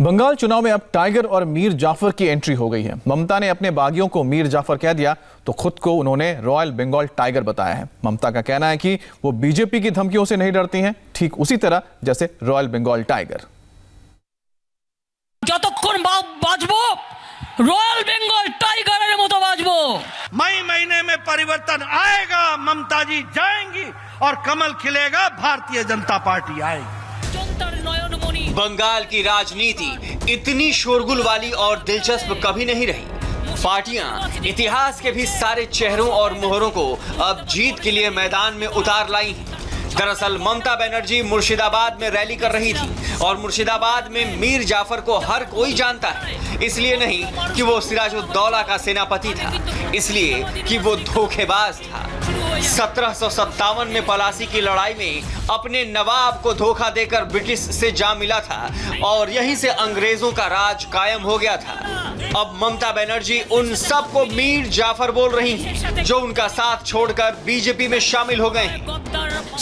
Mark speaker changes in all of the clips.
Speaker 1: बंगाल चुनाव में अब टाइगर और मीर जाफर की एंट्री हो गई है। ममता ने अपने बागियों को मीर जाफर कह दिया तो खुद को उन्होंने रॉयल बंगाल टाइगर बताया है। ममता का कहना है कि वो बीजेपी की धमकियों से नहीं डरती हैं, ठीक उसी तरह जैसे रॉयल बंगाल टाइगर।
Speaker 2: যতক্ষণ বাঁচবো রয়্যাল বেঙ্গল টাইগারের মতো বাঁচবো।
Speaker 3: मई महीने में परिवर्तन आएगा, ममता जी जाएंगी और कमल खिलेगा, भारतीय जनता पार्टी आएगी।
Speaker 4: बंगाल की राजनीति इतनी शोरगुल वाली और दिलचस्प कभी नहीं रही। पार्टियां इतिहास के भी सारे चेहरों और मोहरों को अब जीत के लिए मैदान में उतार लाई हैं। दरअसल ममता बनर्जी मुर्शिदाबाद में रैली कर रही थी और मुर्शिदाबाद में मीर जाफर को हर कोई जानता है, इसलिए नहीं कि वो सिराजुद्दौला का सेनापति था, इसलिए कि वो धोखेबाज था। 1757 में पलासी की लड़ाई में अपने नवाब को धोखा देकर ब्रिटिश से जा मिला था और यहीं से अंग्रेजों का राज कायम हो गया था। अब ममता बनर्जी उन सबको मीर जाफर बोल रही हैं, जो उनका साथ छोड़कर बीजेपी में शामिल हो गए हैं।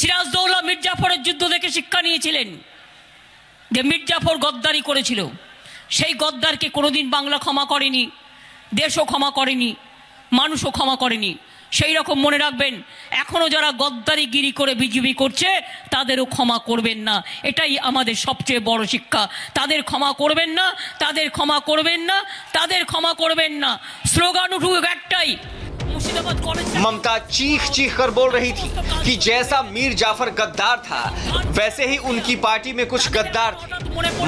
Speaker 2: সিরাজদৌলা মির্জাফরের যুদ্ধ দেখে শিক্ষা নিয়েছিলেন যে মির্জাফর গদ্দারি করেছিল। সেই গদ্দারকে কোনোদিন বাংলা ক্ষমা করেনি, দেশও ক্ষমা করেনি, মানুষও ক্ষমা করেনি। সেই রকম মনে রাখবেন, এখনো যারা গদ্দারিগিরি করে বিজেপি করছে তাদেরও ক্ষমা করবেন না। এটাই আমাদের সবচেয়ে বড় শিক্ষা। তাদের ক্ষমা করবেন না, তাদের ক্ষমা করবেন না, তাদের ক্ষমা করবেন না। স্লোগান উঠুক একটাই,
Speaker 4: ममता चीख चीख कर बोल रही थी कि जैसा मीर जाफर गद्दार था वैसे ही उनकी पार्टी में कुछ गद्दार थे।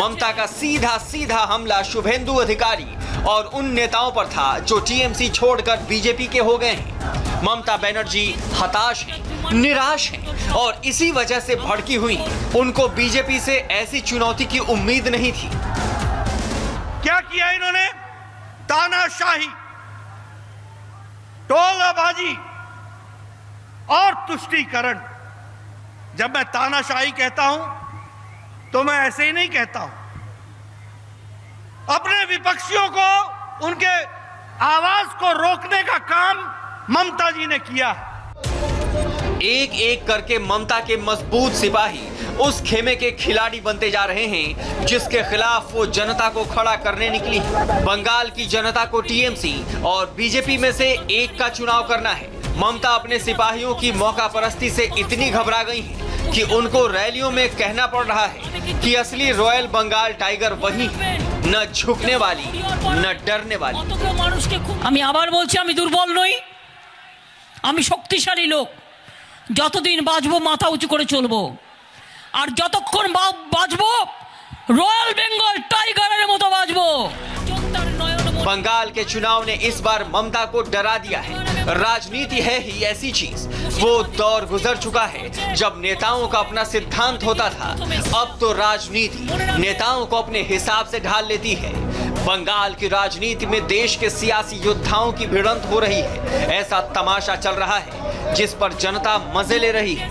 Speaker 4: ममता का सीधा सीधा हमला शुभेंदु अधिकारी और उन नेताओं पर था जो टीएमसी छोड़कर बीजेपी के हो गए हैं। ममता बनर्जी हताश हैं, निराश हैं और इसी वजह से भड़की हुई। उनको बीजेपी से ऐसी चुनौती की उम्मीद नहीं थी।
Speaker 3: क्या किया इन्होंने? तानाशाही, टोलाबाजी और तुष्टीकरण। जब मैं तानाशाही कहता हूं तो मैं ऐसे ही नहीं कहता हूं। अपने विपक्षियों को, उनके आवाज को रोकने का काम ममता जी ने किया।
Speaker 4: एक एक करके ममता के मजबूत सिपाही उस खेमे के खिलाड़ी बनते जा रहे हैं जिसके खिलाफ वो जनता को खड़ा करने निकली है। बंगाल की जनता को टीएमसी और बीजेपी में से एक का चुनाव करना है। ममता अपने सिपाहियों की मौका परस्ती से इतनी घबरा गई है कि उनको रैलियों में कहना पड़ रहा है कि असली रॉयल बंगाल टाइगर वही है, न झुकने वाली न डरने वाली।
Speaker 2: আমি আবার বলছি, আমি দুর্বল নই, আমি শক্তিশালী লোক। যতদিন বাঁচবো মাথা উঁচু করে চলবো, আর যতক্ষণ বাঁচবো রয়্যাল বেঙ্গল টাইগারের মতো বাঁচবো।
Speaker 4: बंगाल के चुनाव ने इस बार ममता को डरा दिया है। राजनीति है ही ऐसी चीज, वो दौर गुजर चुका है जब नेताओं का अपना सिद्धांत होता था। अब तो राजनीति नेताओं को अपने हिसाब से ढाल लेती है। बंगाल की राजनीति में देश के सियासी योद्धाओं की भिड़ंत हो रही है। ऐसा तमाशा चल रहा है जिस पर जनता मजे ले रही है।